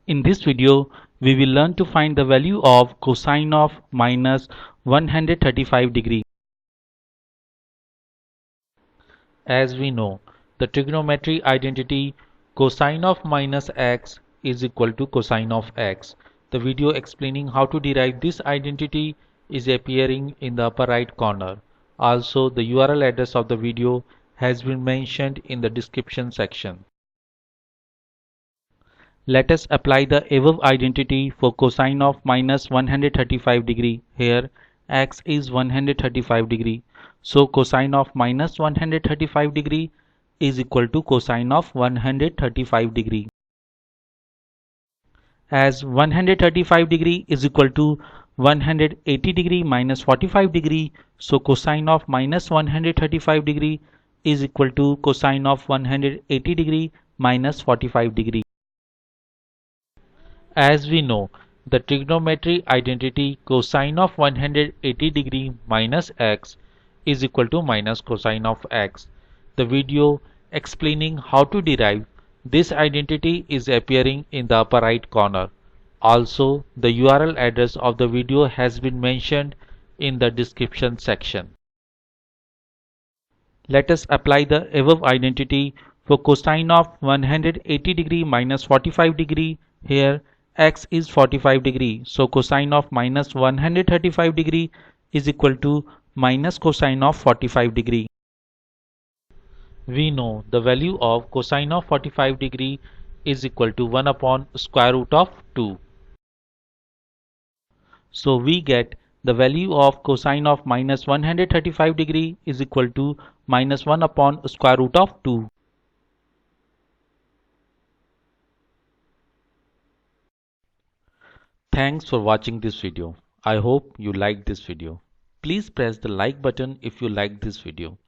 In this video, we will learn to find the value of cosine of minus 135 degree. As we know, the trigonometry identity cosine of minus x is equal to cosine of x. The video explaining how to derive this identity is appearing in the upper right corner. Also, the URL address of the video has been mentioned in the description section. Let us apply the above identity for cosine of minus 135 degree. Here x is 135 degree. So cosine of minus 135 degree is equal to cosine of 135 degree. As 135 degree is equal to 180 degree minus 45 degree, so cosine of minus 135 degree is equal to cosine of 180 degree minus 45 degree. As we know, the trigonometry identity cosine of 180 degree minus x is equal to minus cosine of x. The video explaining how to derive this identity is appearing in the upper right corner. Also, the URL address of the video has been mentioned in the description section. Let us apply the above identity for cosine of 180 degree minus 45 degree. Here x is 45 degree, so cosine of minus 135 degree is equal to minus cosine of 45 degree. We know the value of cosine of 45 degree is equal to 1 upon square root of 2. So we get the value of cosine of minus 135 degree is equal to minus 1 upon square root of 2. Thanks for watching this video. I hope you liked this video. Please press the like button if you liked this video.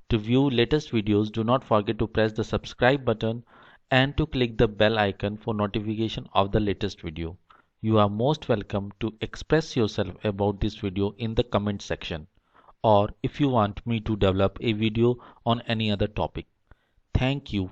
To view latest videos, do not forget to press the subscribe button and to click the bell icon for notification of the latest video. You are most welcome to express yourself about this video in the comment section, or if you want me to develop a video on any other topic. Thank you.